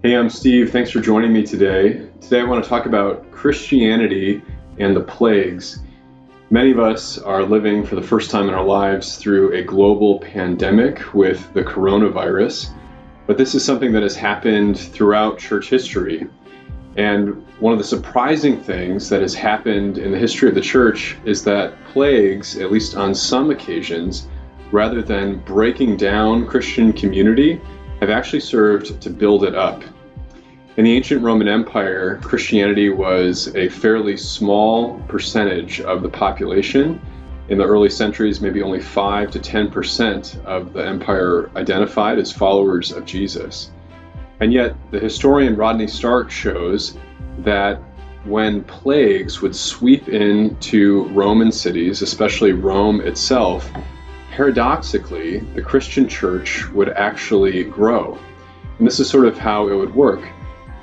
Hey, I'm Steve. Thanks for joining me today. Today I want to talk about Christianity and the plagues. Many of us are living for the first time in our lives through a global pandemic with the coronavirus, but this is something that has happened throughout church history. And one of the surprising things that has happened in the history of the church is that plagues, at least on some occasions, rather than breaking down Christian community, have actually served to build it up. In the ancient Roman Empire, Christianity was a fairly small percentage of the population. In the early centuries, maybe only 5 to 10% of the empire identified as followers of Jesus. And yet, the historian Rodney Stark shows that when plagues would sweep into Roman cities, especially Rome itself, paradoxically, the Christian church would actually grow. And this is sort of how it would work.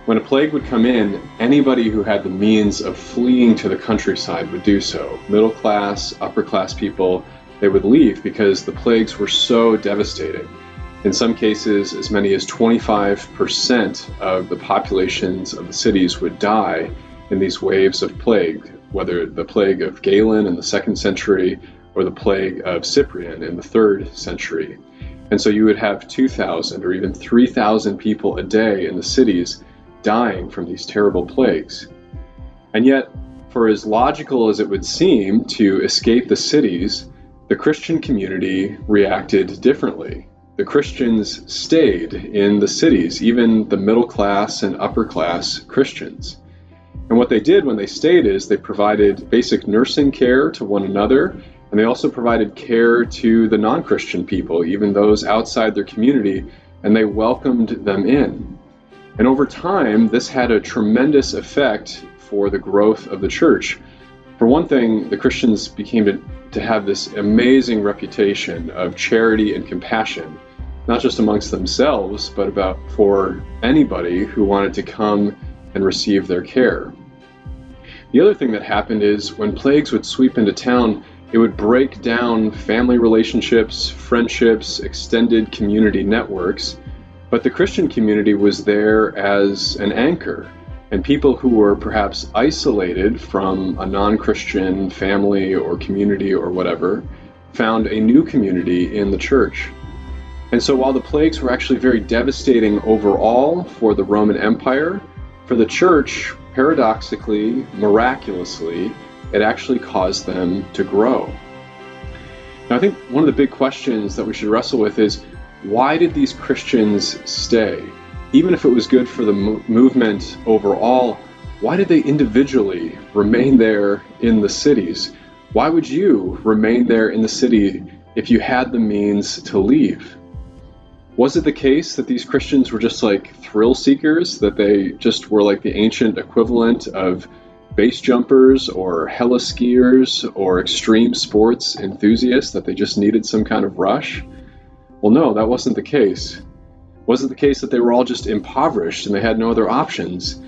When a plague would come in, anybody who had the means of fleeing to the countryside would do so. Middle class, upper class people, they would leave because the plagues were so devastating. In some cases, as many as 25% of the populations of the cities would die in these waves of plague, whether the plague of Galen in the 2nd century or the plague of Cyprian in the 3rd century. And so you would have 2,000 or even 3,000 people a day in the cities dying from these terrible plagues. And yet, for as logical as it would seem to escape the cities, the Christian community reacted differently. The Christians stayed in the cities, even the middle class and upper class Christians. And what they did when they stayed is they provided basic nursing care to one another, and they also provided care to the non-Christian people, even those outside their community, and they welcomed them in. And over time, this had a tremendous effect for the growth of the church. For one thing, the Christians became to have this amazing reputation of charity and compassion, not just amongst themselves, but for anybody who wanted to come and receive their care. The other thing that happened is when plagues would sweep into town, it would break down family relationships, friendships, extended community networks. But the Christian community was there as an anchor, and people who were perhaps isolated from a non-Christian family or community or whatever found a new community in the church. And so while the plagues were actually very devastating overall for the Roman Empire, for the church, paradoxically, miraculously, it actually caused them to grow. Now, I think one of the big questions that we should wrestle with is, why did these Christians stay? Even if it was good for the movement overall, why did they individually remain there in the cities? Why would you remain there in the city if you had the means to leave? Was it the case that these Christians were just like thrill seekers, that they just were like the ancient equivalent of base jumpers or heli-skiers or extreme sports enthusiasts, that they just needed some kind of rush? Well, no, that wasn't the case. Was it the case that they were all just impoverished and they had no other options?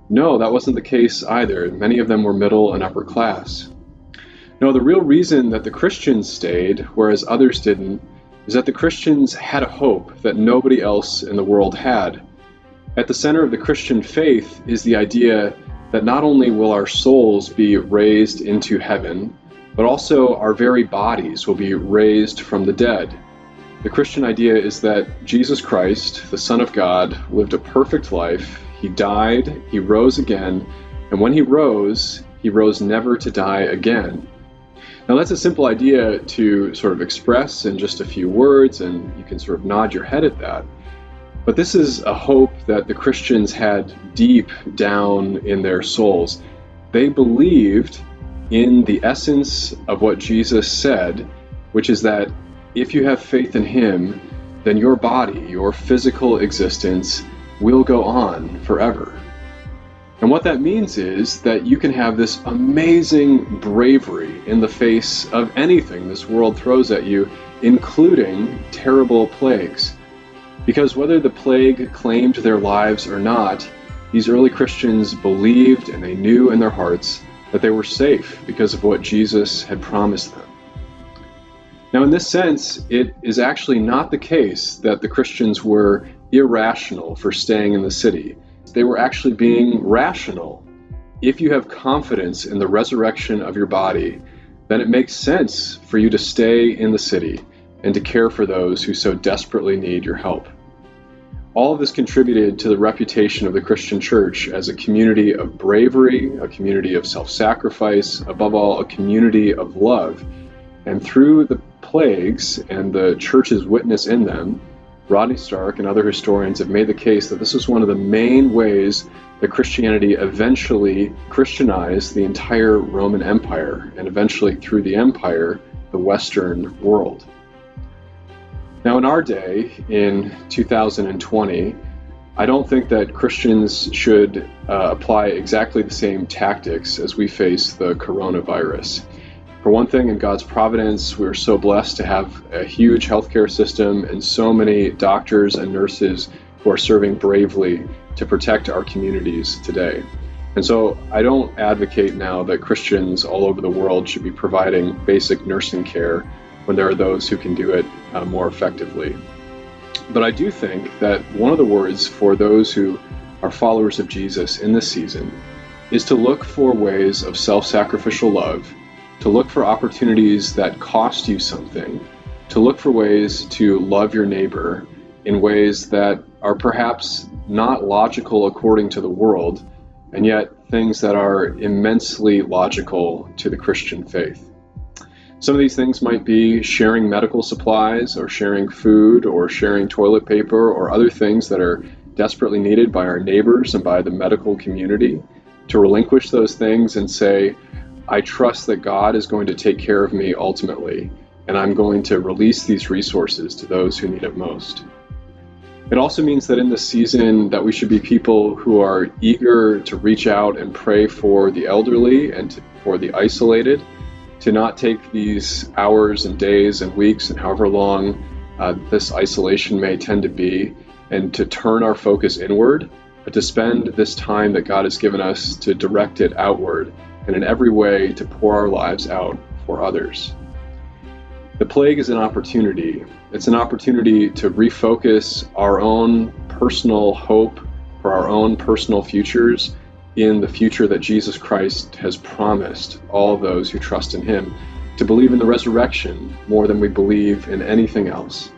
No, that wasn't the case either. Many of them were middle and upper class. No, the real reason that the Christians stayed, whereas others didn't, is that the Christians had a hope that nobody else in the world had. At the center of the Christian faith is the idea that not only will our souls be raised into heaven, but also our very bodies will be raised from the dead. The Christian idea is that Jesus Christ, the Son of God, lived a perfect life. He died, he rose again, and when he rose never to die again. Now that's a simple idea to sort of express in just a few words, and you can sort of nod your head at that. But this is a hope that the Christians had deep down in their souls. They believed in the essence of what Jesus said, which is that if you have faith in him, then your body, your physical existence, will go on forever. And what that means is that you can have this amazing bravery in the face of anything this world throws at you, including terrible plagues. Because whether the plague claimed their lives or not, these early Christians believed and they knew in their hearts that they were safe because of what Jesus had promised them. Now, in this sense, it is actually not the case that the Christians were irrational for staying in the city. They were actually being rational. If you have confidence in the resurrection of your body, then it makes sense for you to stay in the city and to care for those who so desperately need your help. All of this contributed to the reputation of the Christian church as a community of bravery, a community of self-sacrifice, above all, a community of love. And through the plagues and the church's witness in them, Rodney Stark and other historians have made the case that this was one of the main ways that Christianity eventually Christianized the entire Roman Empire, and eventually through the empire, the Western world. Now in our day, in 2020, I don't think that Christians should apply exactly the same tactics as we face the coronavirus. For one thing, in God's providence, we're so blessed to have a huge healthcare system and so many doctors and nurses who are serving bravely to protect our communities today. And so I don't advocate now that Christians all over the world should be providing basic nursing care when there are those who can do it more effectively. But I do think that one of the words for those who are followers of Jesus in this season is to look for ways of self-sacrificial love, to look for opportunities that cost you something, to look for ways to love your neighbor in ways that are perhaps not logical according to the world, and yet things that are immensely logical to the Christian faith. Some of these things might be sharing medical supplies, or sharing food, or sharing toilet paper, or other things that are desperately needed by our neighbors and by the medical community. To relinquish those things and say, I trust that God is going to take care of me ultimately, and I'm going to release these resources to those who need it most. It also means that in this season that we should be people who are eager to reach out and pray for the elderly and for the isolated, to not take these hours and days and weeks and however long this isolation may tend to be, and to turn our focus inward, but to spend this time that God has given us to direct it outward, and in every way to pour our lives out for others. The plague is an opportunity. It's an opportunity to refocus our own personal hope for our own personal futures in the future that Jesus Christ has promised all those who trust in Him, to believe in the resurrection more than we believe in anything else.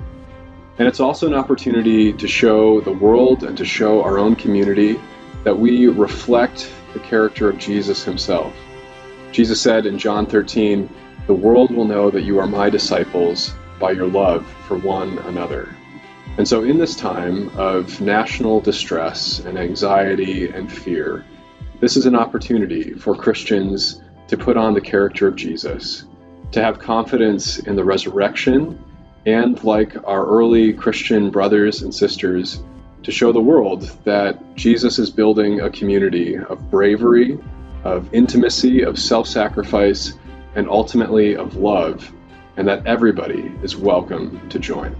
And it's also an opportunity to show the world and to show our own community that we reflect the character of Jesus Himself. Jesus said in John 13, "The world will know that you are my disciples by your love for one another." And so in this time of national distress and anxiety and fear, this is an opportunity for Christians to put on the character of Jesus, to have confidence in the resurrection, and like our early Christian brothers and sisters, to show the world that Jesus is building a community of bravery, of intimacy, of self-sacrifice, and ultimately of love, and that everybody is welcome to join.